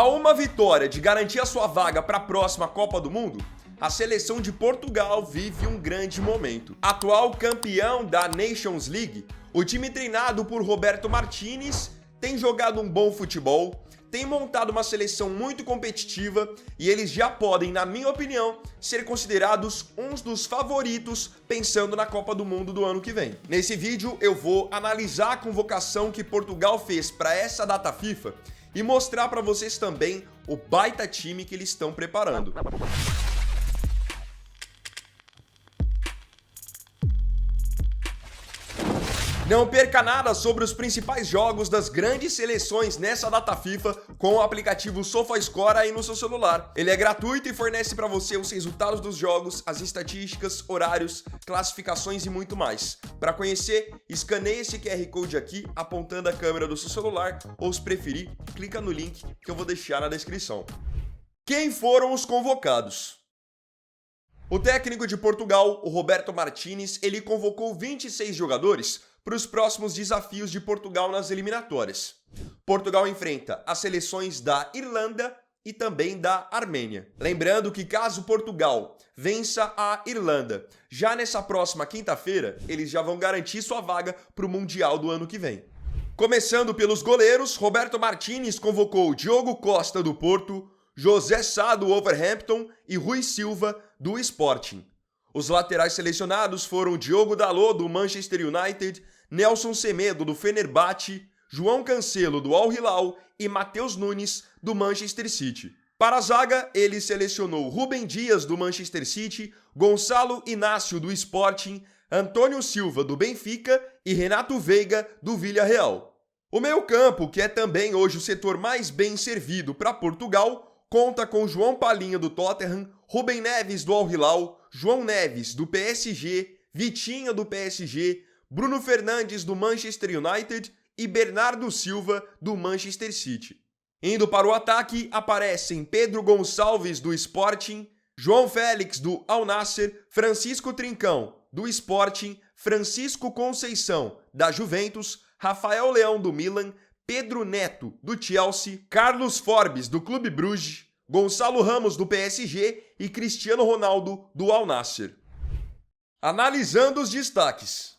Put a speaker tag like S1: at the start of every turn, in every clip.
S1: A uma vitória de garantir a sua vaga para a próxima Copa do Mundo, a seleção de Portugal vive um grande momento. Atual campeão da Nations League, o time treinado por Roberto Martínez tem jogado um bom futebol, tem montado uma seleção muito competitiva e eles já podem, na minha opinião, ser considerados uns dos favoritos pensando na Copa do Mundo do ano que vem. Nesse vídeo eu vou analisar a convocação que Portugal fez para essa data FIFA e mostrar para vocês também o baita time que eles estão preparando. Não perca nada sobre os principais jogos das grandes seleções nessa data FIFA com o aplicativo SofaScore aí no seu celular. Ele é gratuito e fornece para você os resultados dos jogos, as estatísticas, horários, classificações e muito mais. Para conhecer, escaneie esse QR Code aqui apontando a câmera do seu celular ou, se preferir, clica no link que eu vou deixar na descrição. Quem foram os convocados? O técnico de Portugal, o Roberto Martínez, ele convocou 26 jogadores para os próximos desafios de Portugal nas eliminatórias. Portugal enfrenta as seleções da Irlanda e também da Armênia. Lembrando que caso Portugal vença a Irlanda já nessa próxima quinta-feira, eles já vão garantir sua vaga para o Mundial do ano que vem. Começando pelos goleiros, Roberto Martínez convocou Diogo Costa do Porto, José Sá do Wolverhampton e Rui Silva do Sporting. Os laterais selecionados foram Diogo Dalot do Manchester United, Nelson Semedo do Fenerbahçe, João Cancelo do Al Hilal e Matheus Nunes do Manchester City. Para a zaga, ele selecionou Rúben Dias do Manchester City, Gonçalo Inácio do Sporting, Antônio Silva do Benfica e Renato Veiga do Villarreal. O meio-campo, que é também hoje o setor mais bem servido para Portugal, conta com João Palhinha do Tottenham, Rúben Neves do Al Hilal, João Neves do PSG, Vitinha do PSG, Bruno Fernandes do Manchester United e Bernardo Silva do Manchester City. Indo para o ataque, aparecem Pedro Gonçalves do Sporting, João Félix do Al Nassr, Francisco Trincão do Sporting, Francisco Conceição da Juventus, Rafael Leão do Milan, Pedro Neto do Chelsea, Carlos Forbes do Clube Bruges, Gonçalo Ramos do PSG e Cristiano Ronaldo do Al Nassr. Analisando os destaques.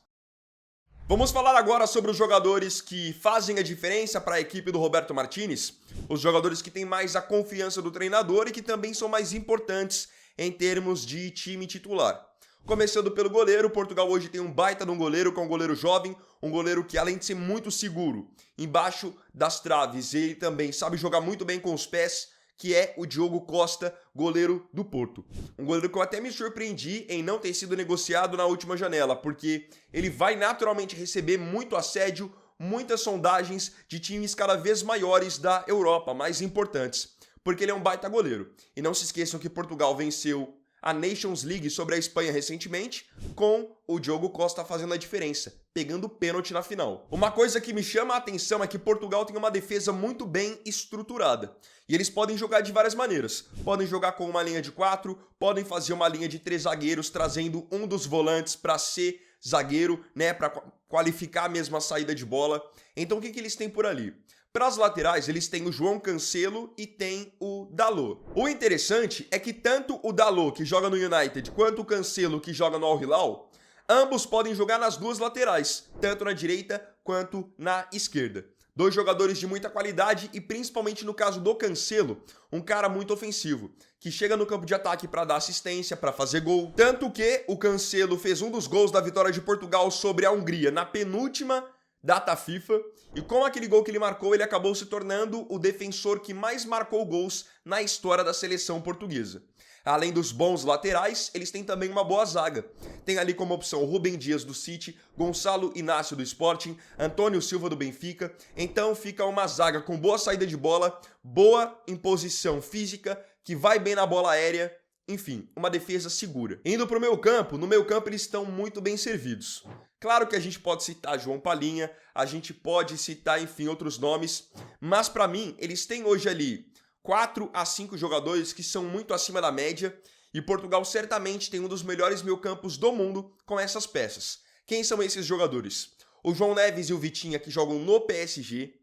S1: Vamos falar agora sobre os jogadores que fazem a diferença para a equipe do Roberto Martínez, os jogadores que têm mais a confiança do treinador e que também são mais importantes em termos de time titular. Começando pelo goleiro, Portugal hoje tem um baita de um goleiro, que é um goleiro jovem, um goleiro que além de ser muito seguro embaixo das traves, ele também sabe jogar muito bem com os pés, que é o Diogo Costa, goleiro do Porto. Um goleiro que eu até me surpreendi em não ter sido negociado na última janela, porque ele vai naturalmente receber muito assédio, muitas sondagens de times cada vez maiores da Europa, mais importantes, porque ele é um baita goleiro. E não se esqueçam que Portugal venceu a Nations League sobre a Espanha recentemente, com o Diogo Costa fazendo a diferença, pegando pênalti na final. Uma coisa que me chama a atenção é que Portugal tem uma defesa muito bem estruturada. E eles podem jogar de várias maneiras. Podem jogar com uma linha de 4, podem fazer uma linha de 3 zagueiros, trazendo um dos volantes para ser zagueiro, né, para qualificar mesmo a saída de bola. Então o que eles têm por ali? Para as laterais, eles têm o João Cancelo e tem o Dalot. O interessante é que tanto o Dalot, que joga no United, quanto o Cancelo, que joga no Al Hilal, ambos podem jogar nas duas laterais, tanto na direita quanto na esquerda. Dois jogadores de muita qualidade e principalmente no caso do Cancelo, um cara muito ofensivo, que chega no campo de ataque para dar assistência, para fazer gol. Tanto que o Cancelo fez um dos gols da vitória de Portugal sobre a Hungria na penúltima data FIFA, e com aquele gol que ele marcou, ele acabou se tornando o defensor que mais marcou gols na história da seleção portuguesa. Além dos bons laterais, eles têm também uma boa zaga. Tem ali como opção Rúben Dias do City, Gonçalo Inácio do Sporting, Antônio Silva do Benfica. Então fica uma zaga com boa saída de bola, boa imposição física, que vai bem na bola aérea. Enfim, uma defesa segura. Indo para o meio campo, no meio campo eles estão muito bem servidos. Claro que a gente pode citar João Palhinha, a gente pode citar, enfim, outros nomes, mas para mim, eles têm hoje ali 4 a 5 jogadores que são muito acima da média e Portugal certamente tem um dos melhores meio-campos do mundo com essas peças. Quem são esses jogadores? O João Neves e o Vitinha, que jogam no PSG,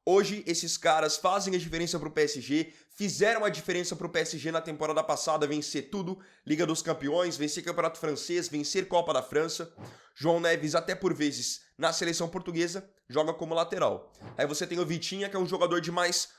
S1: Hoje, esses caras fazem a diferença pro PSG, fizeram a diferença pro PSG na temporada passada, vencer tudo, Liga dos Campeões, vencer Campeonato Francês, vencer Copa da França. João Neves, até por vezes, na seleção portuguesa, joga como lateral. Aí você tem o Vitinha, que é um jogador de mais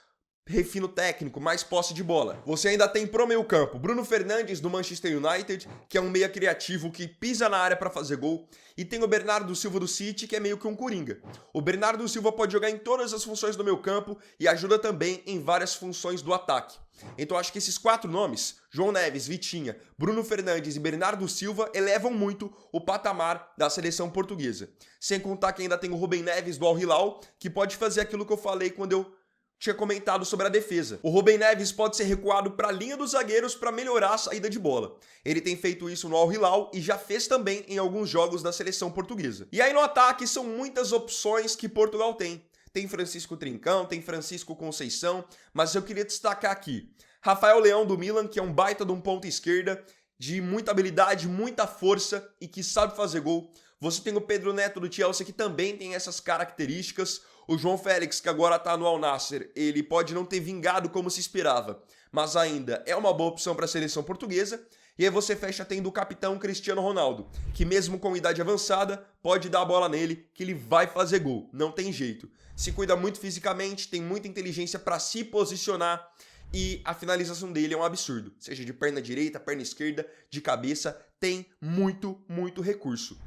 S1: refino técnico, mais posse de bola. Você ainda tem pro meio campo Bruno Fernandes do Manchester United, que é um meia criativo que pisa na área para fazer gol, e tem o Bernardo Silva do City, que é meio que um coringa. O Bernardo Silva pode jogar em todas as funções do meio campo e ajuda também em várias funções do ataque. Então acho que esses 4 nomes, João Neves, Vitinha, Bruno Fernandes e Bernardo Silva, elevam muito o patamar da seleção portuguesa. Sem contar que ainda tem o Rubem Neves do Al Hilal, que pode fazer aquilo que eu falei quando eu tinha comentado sobre a defesa. O Rubem Neves pode ser recuado para a linha dos zagueiros para melhorar a saída de bola. Ele tem feito isso no Al Hilal e já fez também em alguns jogos da seleção portuguesa. E aí no ataque são muitas opções que Portugal tem. Tem Francisco Trincão, tem Francisco Conceição, mas eu queria destacar aqui Rafael Leão do Milan, que é um baita de um ponta esquerda, de muita habilidade, muita força e que sabe fazer gol. Você tem o Pedro Neto do Chelsea, que também tem essas características. O João Félix, que agora tá no Al Nassr, ele pode não ter vingado como se esperava, mas ainda é uma boa opção para a seleção portuguesa. E aí você fecha tendo o capitão Cristiano Ronaldo, que mesmo com idade avançada, pode dar a bola nele, que ele vai fazer gol, não tem jeito. Se cuida muito fisicamente, tem muita inteligência para se posicionar e a finalização dele é um absurdo. Seja de perna direita, perna esquerda, de cabeça, tem muito recurso.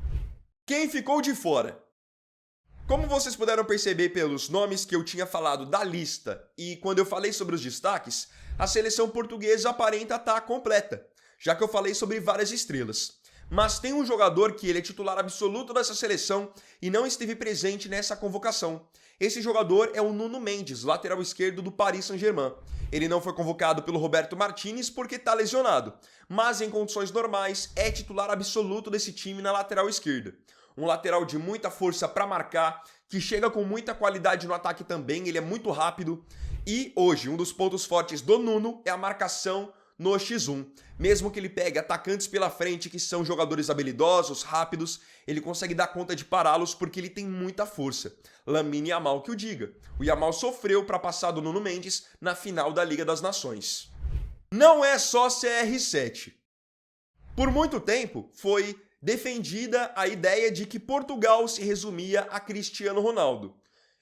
S1: Quem ficou de fora? Como vocês puderam perceber pelos nomes que eu tinha falado da lista e quando eu falei sobre os destaques, a seleção portuguesa aparenta estar completa, já que eu falei sobre várias estrelas. Mas tem um jogador que ele é titular absoluto dessa seleção e não esteve presente nessa convocação. Esse jogador é o Nuno Mendes, lateral esquerdo do Paris Saint-Germain. Ele não foi convocado pelo Roberto Martínez porque está lesionado, mas em condições normais é titular absoluto desse time na lateral esquerda. Um lateral de muita força para marcar, que chega com muita qualidade no ataque também, ele é muito rápido. E hoje, um dos pontos fortes do Nuno é a marcação no X1. Mesmo que ele pegue atacantes pela frente, que são jogadores habilidosos, rápidos, ele consegue dar conta de pará-los porque ele tem muita força. Lamine Yamal que o diga. O Yamal sofreu para passar do Nuno Mendes na final da Liga das Nações. Não é só CR7. Por muito tempo, foi defendida a ideia de que Portugal se resumia a Cristiano Ronaldo.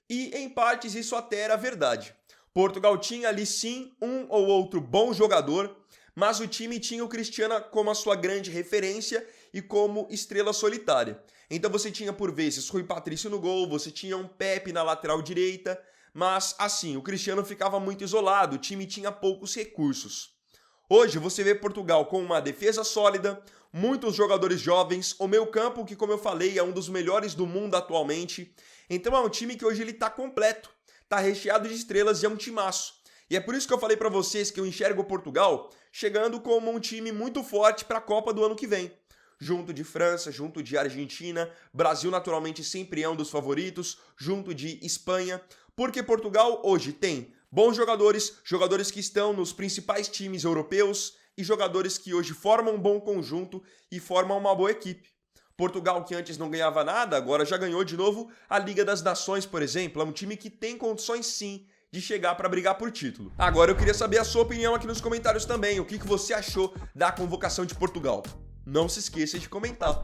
S1: E, em partes, isso até era verdade. Portugal tinha ali sim um ou outro bom jogador, mas o time tinha o Cristiano como a sua grande referência e como estrela solitária. Então você tinha por vezes Rui Patrício no gol, você tinha um Pepe na lateral direita, mas assim, o Cristiano ficava muito isolado, o time tinha poucos recursos. Hoje você vê Portugal com uma defesa sólida, muitos jogadores jovens, o meio-campo que, como eu falei, é um dos melhores do mundo atualmente. Então é um time que hoje ele tá completo, tá recheado de estrelas e é um timaço. E é por isso que eu falei pra vocês que eu enxergo Portugal chegando como um time muito forte para a Copa do ano que vem. Junto de França, junto de Argentina, Brasil naturalmente sempre é um dos favoritos, junto de Espanha, porque Portugal hoje tem bons jogadores, jogadores que estão nos principais times europeus e jogadores que hoje formam um bom conjunto e formam uma boa equipe. Portugal, que antes não ganhava nada, agora já ganhou de novo a Liga das Nações, por exemplo. É um time que tem condições sim de chegar para brigar por título. Agora eu queria saber a sua opinião aqui nos comentários também. O que você achou da convocação de Portugal? Não se esqueça de comentar.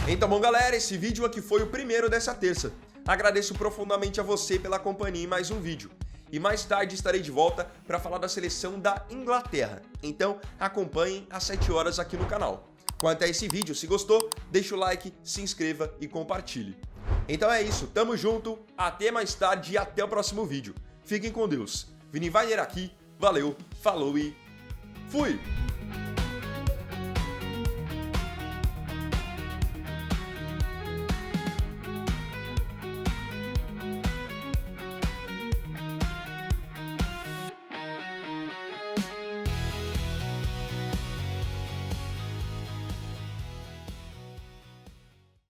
S1: Então, bom galera, esse vídeo aqui foi o primeiro dessa terça. Agradeço profundamente a você pela companhia em mais um vídeo. E mais tarde estarei de volta para falar da seleção da Inglaterra. Então, acompanhem às 7 horas aqui no canal. Quanto a esse vídeo, se gostou, deixa o like, se inscreva e compartilhe. Então é isso, tamo junto, até mais tarde e até o próximo vídeo. Fiquem com Deus. Vini Weiner aqui, valeu, falou e fui!